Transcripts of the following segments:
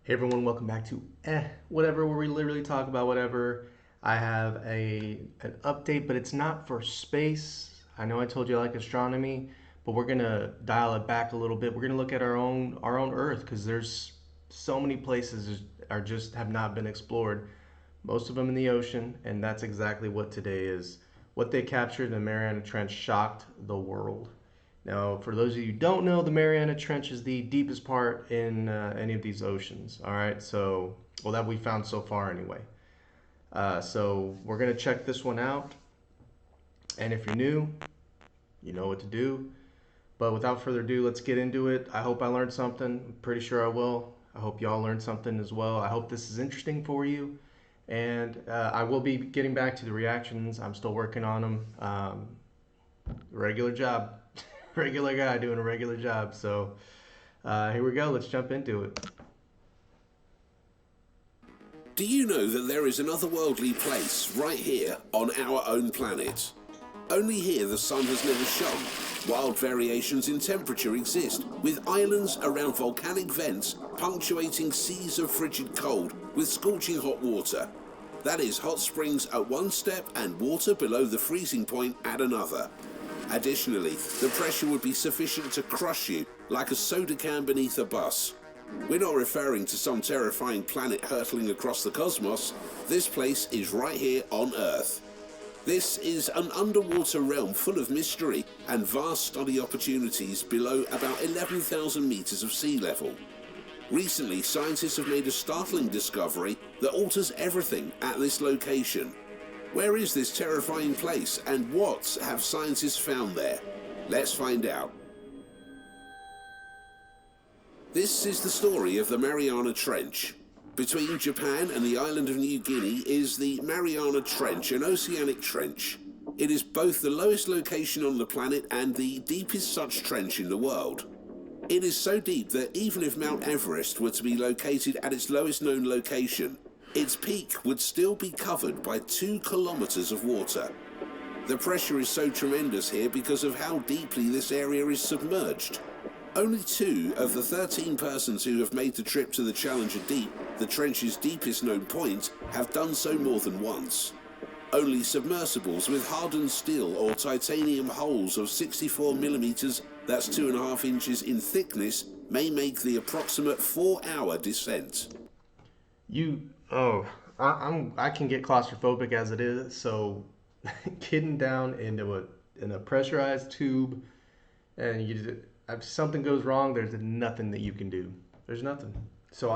Hey everyone, welcome back to Whatever, where we literally talk about whatever. I have an update, but it's not for space. I know I told you I like astronomy, but we're gonna dial it back a little bit. We're gonna look at our own Earth because there's so many places are just have not been explored. Most of them in the ocean, and that's exactly what today is. What they captured in the Mariana Trench shocked the world. Now, for those of you who don't know, the Mariana Trench is the deepest part in any of these oceans. All right, so, well, that we found so far anyway. So, we're going to check this one out. And if you're new, you know what to do. But without further ado, let's get into it. I hope I learned something. I'm pretty sure I will. I hope y'all learned something as well. I hope this is interesting for you. And I will be getting back to the reactions. I'm still working on them. Regular job. Regular guy doing a regular job. So here we go. Let's jump into it. Do you know that there is an otherworldly place right here on our own planet? Only here the sun has never shone. Wild variations in temperature exist, with islands around volcanic vents punctuating seas of frigid cold with scorching hot water. That is hot springs at one step and water below the freezing point at another. Additionally, the pressure would be sufficient to crush you like a soda can beneath a bus. We're not referring to some terrifying planet hurtling across the cosmos. This place is right here on Earth. This is an underwater realm full of mystery and vast study opportunities below about 11,000 meters of sea level. Recently, scientists have made a startling discovery that alters everything at this location. Where is this terrifying place, and what have scientists found there? Let's find out. This is the story of the Mariana Trench. Between Japan and the island of New Guinea is the Mariana Trench, an oceanic trench. It is both the lowest location on the planet and the deepest such trench in the world. It is so deep that even if Mount Everest were to be located at its lowest known location, its peak would still be covered by 2 kilometers of water. The pressure is so tremendous here because of how deeply this area is submerged. Only 2 of the 13 persons who have made the trip to the Challenger Deep, the trench's deepest known point, have done so more than once. Only submersibles with hardened steel or titanium hulls of 64 millimeters, that's 2.5 inches in thickness, may make the approximate 4-hour descent. I can get claustrophobic as it is. So getting down in a pressurized tube, and if something goes wrong, there's nothing that you can do. There's nothing. So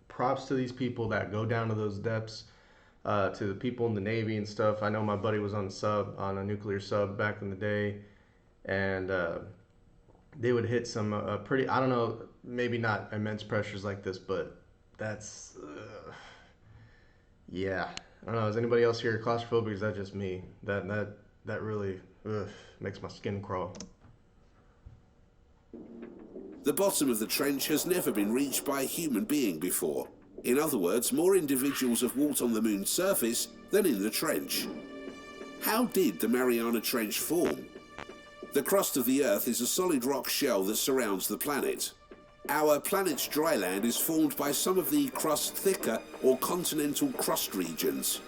props to these people that go down to those depths. To the people in the Navy and stuff. I know my buddy was on a nuclear sub back in the day, and they would hit some pretty, I don't know, maybe not immense pressures like this, but that's, yeah. I don't know. Is anybody else here claustrophobic? Or is that just me? That really makes my skin crawl. The bottom of the trench has never been reached by a human being before. In other words, more individuals have walked on the moon's surface than in the trench. How did the Mariana Trench form? The crust of the Earth is a solid rock shell that surrounds the planet. Our planet's dry land is formed by some of the crust's thicker or continental crust regions.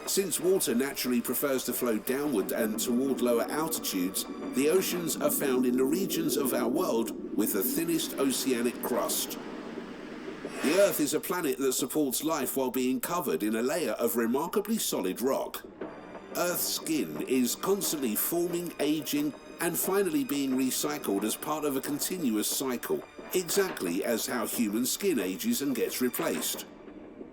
Since water naturally prefers to flow downward and toward lower altitudes, the oceans are found in the regions of our world with the thinnest oceanic crust. The Earth is a planet that supports life while being covered in a layer of remarkably solid rock. Earth's skin is constantly forming, aging, and finally being recycled as part of a continuous cycle, exactly as how human skin ages and gets replaced.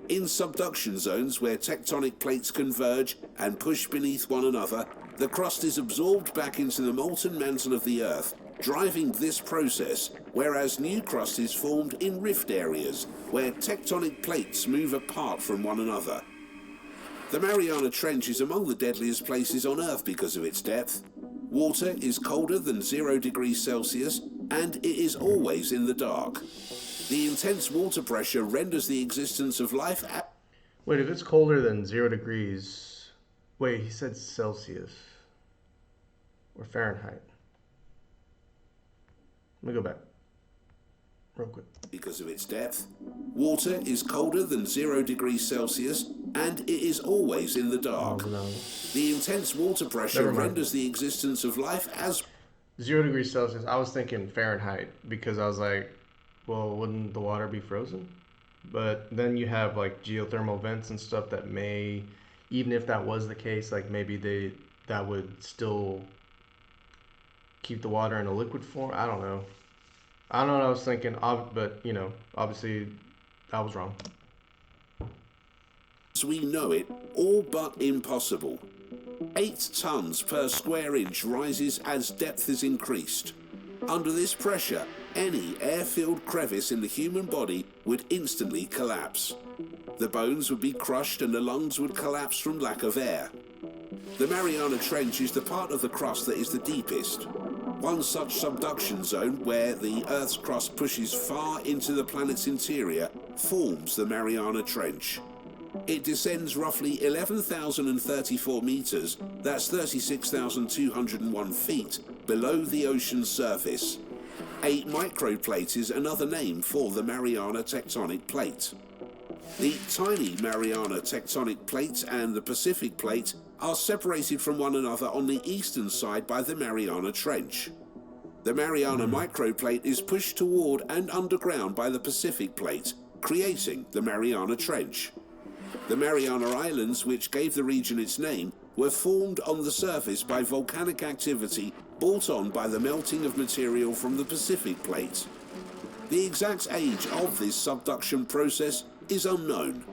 In subduction zones where tectonic plates converge and push beneath one another, the crust is absorbed back into the molten mantle of the Earth, driving this process, whereas new crust is formed in rift areas, where tectonic plates move apart from one another. The Mariana Trench is among the deadliest places on Earth because of its depth. Water is colder than 0 degrees Celsius, and it is always in the dark. The intense water pressure renders the existence of life Wait, if it's colder than 0 degrees, wait, he said Celsius or Fahrenheit. Let me go back. real quick. Because of its depth. Water is colder than 0 degrees Celsius and it is always in the Oh dark. no. The intense water pressure Never mind. renders the existence of life as 0 degrees Celsius. I was thinking Fahrenheit because I was like, well, wouldn't the water be frozen? But then you have like geothermal vents and stuff that may, even if that was the case, like maybe that would still keep the water in a liquid form. I don't know. I don't know what I was thinking, but obviously I was wrong. we know it, all but impossible. 8 tons per square inch rises as depth is increased. Under this pressure, any air-filled crevice in the human body would instantly collapse. The bones would be crushed and the lungs would collapse from lack of air. The Mariana Trench is the part of the crust that is the deepest. One such subduction zone, where the Earth's crust pushes far into the planet's interior, forms the Mariana Trench. It descends roughly 11,034 meters, that's 36,201 feet, below the ocean's surface. A microplate is another name for the Mariana tectonic plate. The tiny Mariana tectonic plate and the Pacific plate are separated from one another on the eastern side by the Mariana Trench. The Mariana microplate is pushed toward and underground by the Pacific plate, creating the Mariana Trench. The Mariana Islands, which gave the region its name, were formed on the surface by volcanic activity brought on by the melting of material from the Pacific plate. The exact age of this subduction process is unknown.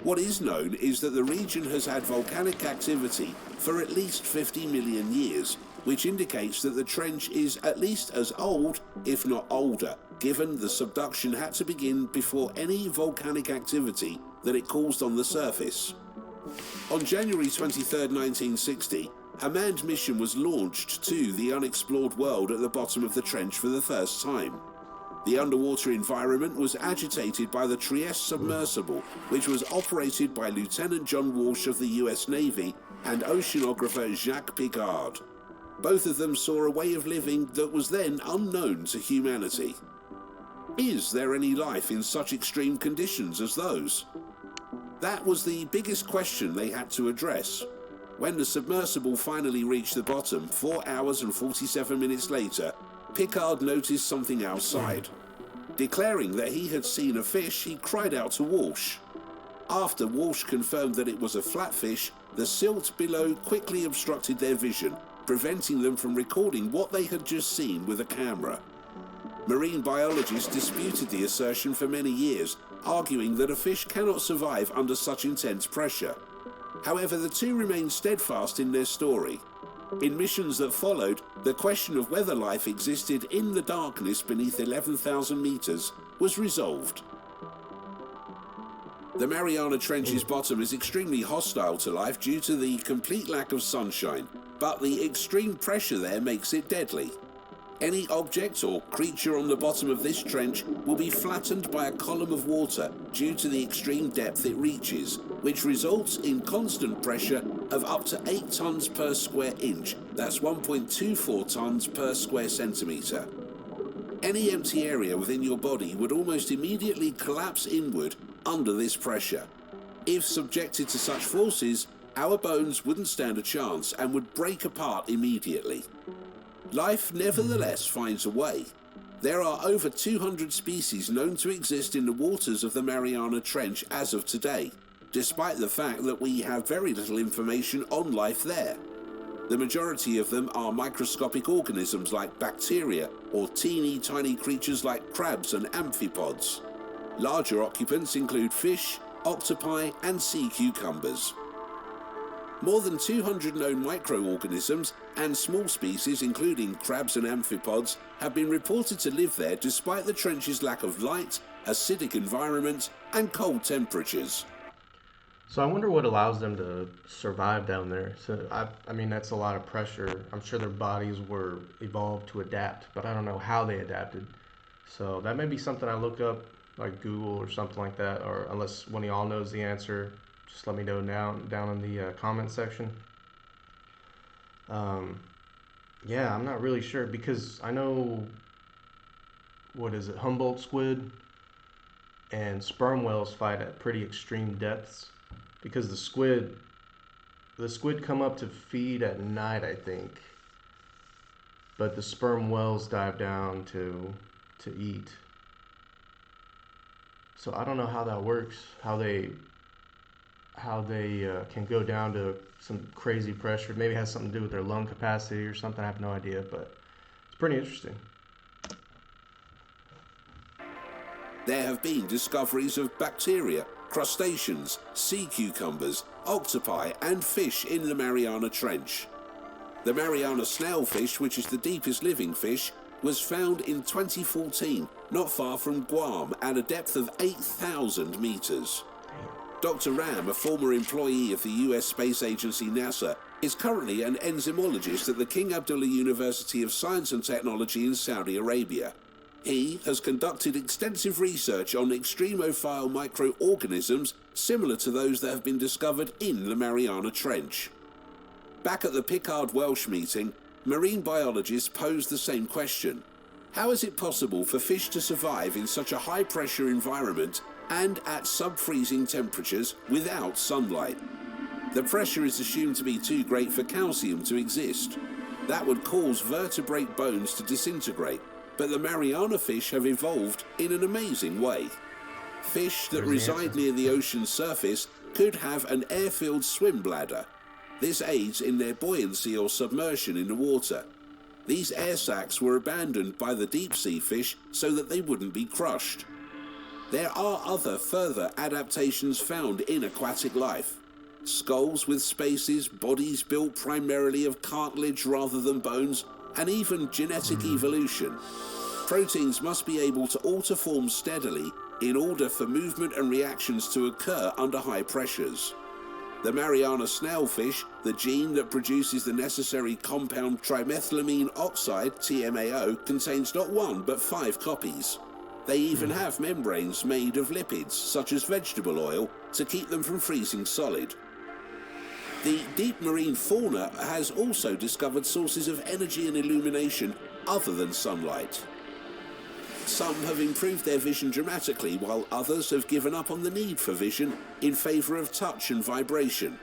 What is known is that the region has had volcanic activity for at least 50 million years, which indicates that the trench is at least as old, if not older, given the subduction had to begin before any volcanic activity that it caused on the surface. On January 23, 1960, a manned mission was launched to the unexplored world at the bottom of the trench for the first time. The underwater environment was agitated by the Trieste submersible, which was operated by Lieutenant John Walsh of the US Navy and oceanographer Jacques Piccard. Both of them saw a way of living that was then unknown to humanity. Is there any life in such extreme conditions as those? That was the biggest question they had to address. When the submersible finally reached the bottom, 4 hours and 47 minutes later, Piccard noticed something outside. Declaring that he had seen a fish, he cried out to Walsh. After Walsh confirmed that it was a flatfish, the silt below quickly obstructed their vision, preventing them from recording what they had just seen with a camera. Marine biologists disputed the assertion for many years, arguing that a fish cannot survive under such intense pressure. However, the two remained steadfast in their story. In missions that followed, the question of whether life existed in the darkness beneath 11,000 meters was resolved. The Mariana Trench's bottom is extremely hostile to life due to the complete lack of sunshine, but the extreme pressure there makes it deadly. Any object or creature on the bottom of this trench will be flattened by a column of water due to the extreme depth it reaches, which results in constant pressure of up to 8 tons per square inch. That's 1.24 tons per square centimetre. Any empty area within your body would almost immediately collapse inward under this pressure. If subjected to such forces, our bones wouldn't stand a chance and would break apart immediately. Life nevertheless finds a way. There are over 200 species known to exist in the waters of the Mariana Trench as of today, despite the fact that we have very little information on life there. The majority of them are microscopic organisms like bacteria or teeny tiny creatures like crabs and amphipods. Larger occupants include fish, octopi and sea cucumbers. More than 200 known microorganisms and small species, including crabs and amphipods, have been reported to live there despite the trench's lack of light, acidic environment, and cold temperatures. So I wonder what allows them to survive down there. So I mean that's a lot of pressure. I'm sure their bodies were evolved to adapt, but I don't know how they adapted. So that may be something I look up, like Google or something like that, or unless one of y'all knows the answer, just let me know down in the comment section. Yeah, I'm not really sure because I know what is it, Humboldt squid and sperm whales fight at pretty extreme depths because the squid come up to feed at night, I think, but the sperm whales dive down to eat. So I don't know how that works, how they can go down to some crazy pressure. Maybe it has something to do with their lung capacity or something. I have no idea, but it's pretty interesting. There have been discoveries of bacteria, crustaceans, sea cucumbers, octopi and fish in the Mariana Trench. The Mariana Snailfish, which is the deepest living fish, was found in 2014, not far from Guam, at a depth of 8,000 meters. Dr. Ram, a former employee of the US space agency NASA, is currently an enzymologist at the King Abdullah University of Science and Technology in Saudi Arabia. He has conducted extensive research on extremophile microorganisms similar to those that have been discovered in the Mariana Trench. Back at the Picard-Welsh meeting, marine biologists posed the same question. How is it possible for fish to survive in such a high-pressure environment and at sub-freezing temperatures without sunlight? The pressure is assumed to be too great for calcium to exist. That would cause vertebrate bones to disintegrate, but the Mariana fish have evolved in an amazing way. Fish that reside near the ocean's surface could have an air-filled swim bladder. This aids in their buoyancy or submersion in the water. These air sacs were abandoned by the deep-sea fish so that they wouldn't be crushed. There are other further adaptations found in aquatic life. Skulls with spaces, bodies built primarily of cartilage rather than bones, and even genetic evolution. Proteins must be able to alter form steadily in order for movement and reactions to occur under high pressures. The Mariana snailfish, the gene that produces the necessary compound trimethylamine oxide, TMAO, contains not one but 5 copies. They even have membranes made of lipids, such as vegetable oil, to keep them from freezing solid. The deep marine fauna has also discovered sources of energy and illumination other than sunlight. Some have improved their vision dramatically, while others have given up on the need for vision in favour of touch and vibration.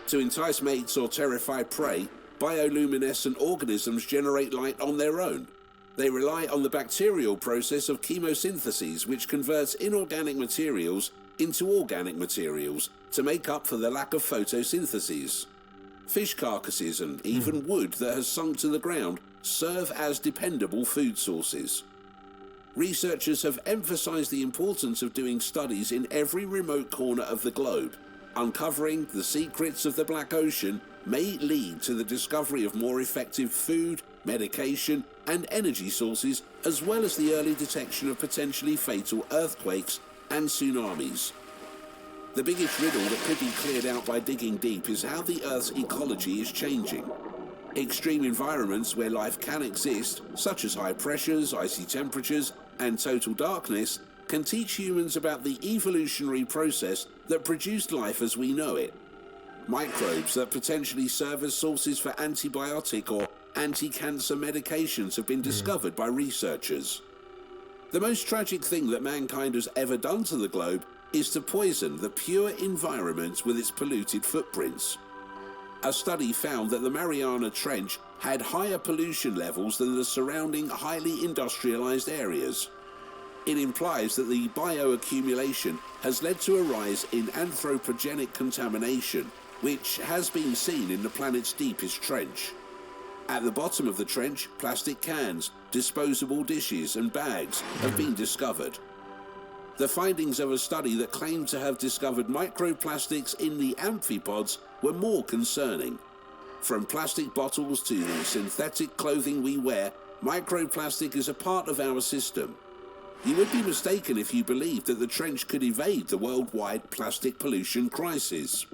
To entice mates or terrify prey, bioluminescent organisms generate light on their own. They rely on the bacterial process of chemosynthesis, which converts inorganic materials into organic materials to make up for the lack of photosynthesis. Fish carcasses and even wood that has sunk to the ground serve as dependable food sources. Researchers have emphasized the importance of doing studies in every remote corner of the globe. Uncovering the secrets of the Black Ocean may lead to the discovery of more effective food, medication, and energy sources, as well as the early detection of potentially fatal earthquakes and tsunamis. The biggest riddle that could be cleared out by digging deep is how the Earth's ecology is changing. Extreme environments where life can exist, such as high pressures, icy temperatures, and total darkness, can teach humans about the evolutionary process that produced life as we know it. Microbes that potentially serve as sources for antibiotic or anti-cancer medications have been discovered by researchers. The most tragic thing that mankind has ever done to the globe is to poison the pure environment with its polluted footprints. A study found that the Mariana Trench had higher pollution levels than the surrounding highly industrialized areas. It implies that the bioaccumulation has led to a rise in anthropogenic contamination, which has been seen in the planet's deepest trench. At the bottom of the trench, plastic cans, disposable dishes and bags have been discovered. The findings of a study that claimed to have discovered microplastics in the amphipods were more concerning. From plastic bottles to the synthetic clothing we wear, microplastic is a part of our system. You would be mistaken if you believed that the trench could evade the worldwide plastic pollution crisis.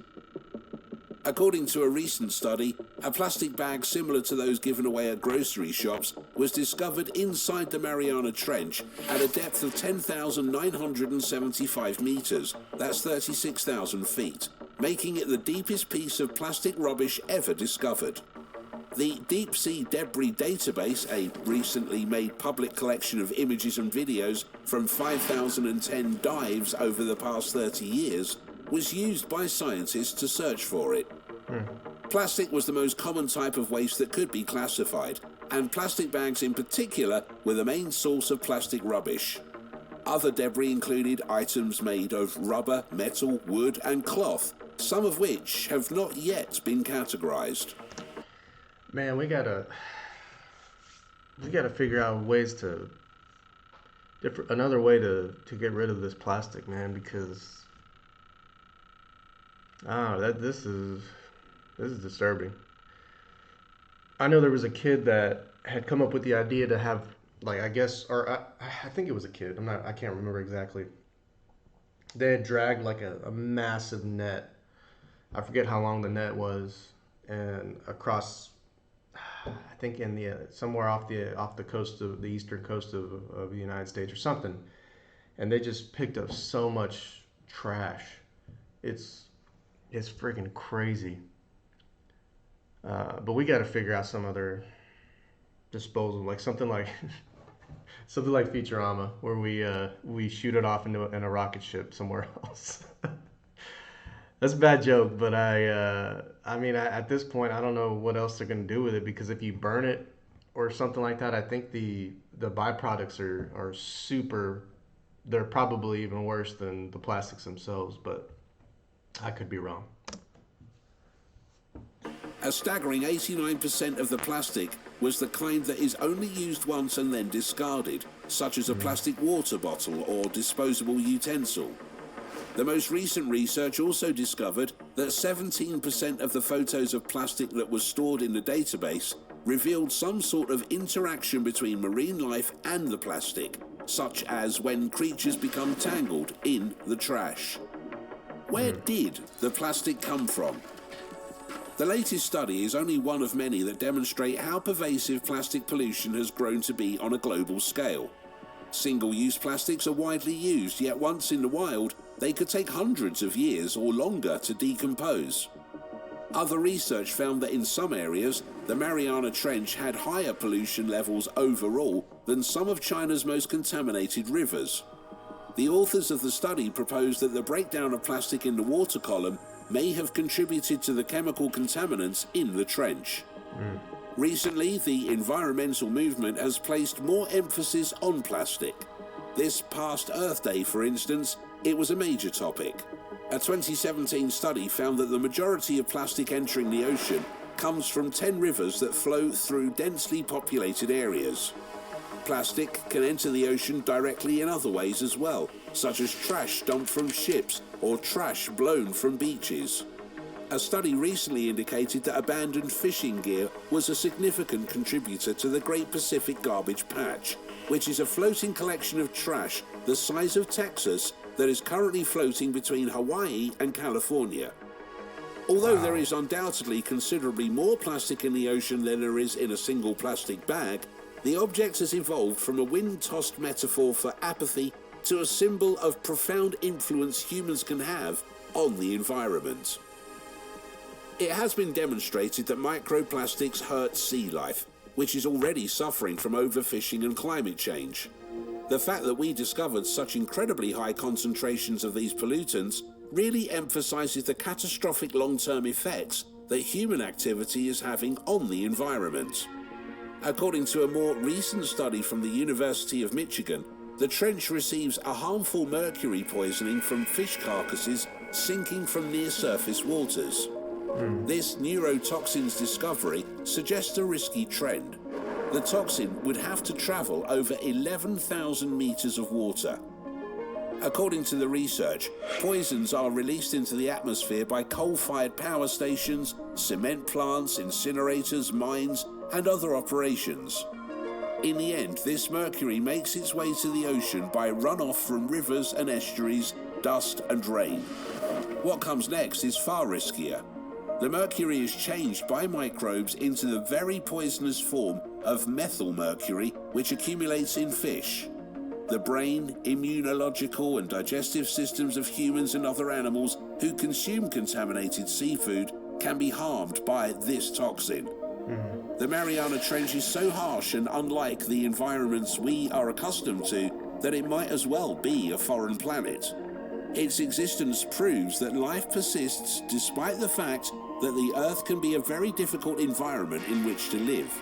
According to a recent study, a plastic bag similar to those given away at grocery shops was discovered inside the Mariana Trench at a depth of 10,975 meters, that's 36,000 feet, making it the deepest piece of plastic rubbish ever discovered. The Deep Sea Debris Database, a recently made public collection of images and videos from 5,010 dives over the past 30 years, was used by scientists to search for it. Plastic was the most common type of waste that could be classified, and plastic bags in particular were the main source of plastic rubbish. Other debris included items made of rubber, metal, wood, and cloth, some of which have not yet been categorized. Man, we gotta figure out ways to another way to get rid of this plastic, man, because this is disturbing. I know there was a kid that had come up with the idea to have, like, I think it was a kid. I can't remember exactly. They had dragged like a massive net. I forget how long the net was, and across, I think in the somewhere off the coast of the eastern coast of the United States or something, and they just picked up so much trash. It's freaking crazy. But we got to figure out some other disposal, like something like something like Futurama, where we shoot it off in a rocket ship somewhere else. That's a bad joke, but at this point, I don't know what else they're gonna do with it, because if you burn it or something like that, I think the byproducts are super. They're probably even worse than the plastics themselves, but I could be wrong. A staggering 89% of the plastic was the kind that is only used once and then discarded, such as a plastic water bottle or disposable utensil. The most recent research also discovered that 17% of the photos of plastic that was stored in the database revealed some sort of interaction between marine life and the plastic, such as when creatures become tangled in the trash. Where did the plastic come from? The latest study is only one of many that demonstrate how pervasive plastic pollution has grown to be on a global scale. Single-use plastics are widely used, yet once in the wild, they could take hundreds of years or longer to decompose. Other research found that in some areas, the Mariana Trench had higher pollution levels overall than some of China's most contaminated rivers. The authors of the study proposed that the breakdown of plastic in the water column may have contributed to the chemical contaminants in the trench. Recently, the environmental movement has placed more emphasis on plastic. This past Earth Day, for instance, it was a major topic. A 2017 study found that the majority of plastic entering the ocean comes from 10 rivers that flow through densely populated areas. Plastic can enter the ocean directly in other ways as well, such as trash dumped from ships or trash blown from beaches. A study recently indicated that abandoned fishing gear was a significant contributor to the Great Pacific Garbage Patch, which is a floating collection of trash the size of Texas that is currently floating between Hawaii and California. Although there is undoubtedly considerably more plastic in the ocean than there is in a single plastic bag, the object has evolved from a wind-tossed metaphor for apathy to a symbol of profound influence humans can have on the environment. It has been demonstrated that microplastics hurt sea life, which is already suffering from overfishing and climate change. The fact that we discovered such incredibly high concentrations of these pollutants really emphasizes the catastrophic long-term effects that human activity is having on the environment. According to a more recent study from the University of Michigan, the trench receives a harmful mercury poisoning from fish carcasses sinking from near-surface waters. This neurotoxin's discovery suggests a risky trend. The toxin would have to travel over 11,000 meters of water. According to the research, poisons are released into the atmosphere by coal-fired power stations, cement plants, incinerators, mines, and other operations. In the end, this mercury makes its way to the ocean by runoff from rivers and estuaries, dust and rain. What comes next is far riskier. The mercury is changed by microbes into the very poisonous form of methylmercury, which accumulates in fish. The brain, immunological and digestive systems of humans and other animals who consume contaminated seafood can be harmed by this toxin. The Mariana Trench is so harsh and unlike the environments we are accustomed to that it might as well be a foreign planet. Its existence proves that life persists despite the fact that the Earth can be a very difficult environment in which to live.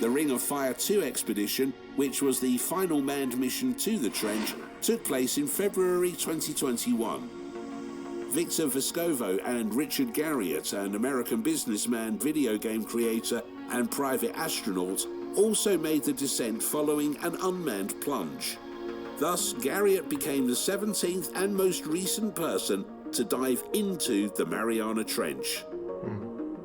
The Ring of Fire 2 expedition, which was the final manned mission to the trench, took place in February 2021. Victor Vescovo and Richard Garriott, an American businessman, video game creator, and private astronaut, also made the descent following an unmanned plunge. Thus, Garriott became the 17th and most recent person to dive into the Mariana Trench.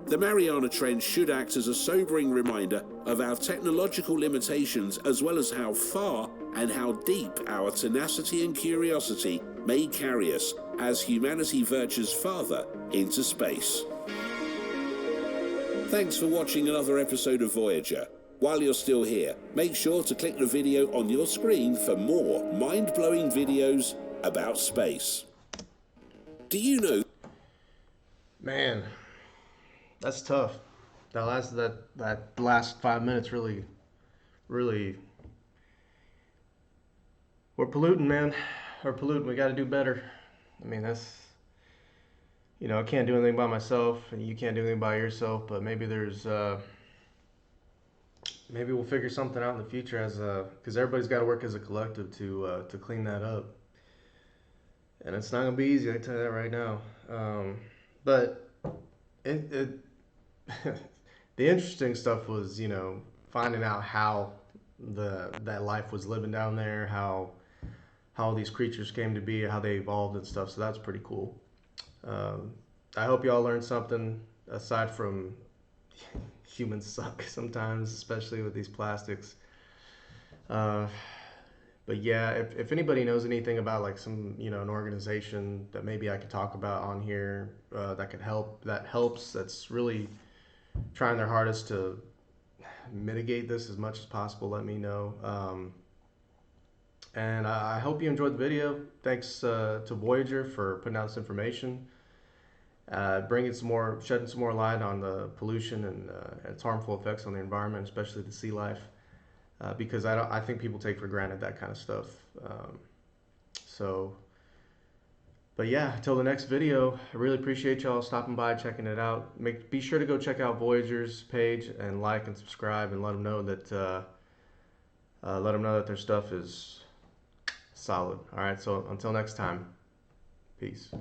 The Mariana Trench should act as a sobering reminder of our technological limitations, as well as how far and how deep our tenacity and curiosity may carry us as humanity verges farther into space. Thanks for watching another episode of Voyager. While you're still here, make sure to click the video on your screen for more mind-blowing videos about space. Do you know? Man, that's tough. That last 5 minutes really, we're polluting, man. We're polluting. We got to do better. I mean, I can't do anything by myself, and you can't do anything by yourself. But maybe maybe we'll figure something out in the future because everybody's got to work as a collective to clean that up. And it's not gonna be easy. I can tell you that right now. But it the interesting stuff was, finding out how that life was living down there, how these creatures came to be, how they evolved and stuff. So that's pretty cool. I hope y'all learned something aside from humans suck sometimes, especially with these plastics. But yeah, if anybody knows anything about like some, an organization that maybe I could talk about on here that could help, that helps, that's really trying their hardest to mitigate this as much as possible, let me know. And I hope you enjoyed the video. Thanks to Voyager for putting out this information, shedding some more light on the pollution and its harmful effects on the environment, especially the sea life. Because I think people take for granted that kind of stuff. But yeah, until the next video, I really appreciate y'all stopping by, checking it out. Be sure to go check out Voyager's page and like and subscribe, and let them know that their stuff is solid. All right, so until next time, peace.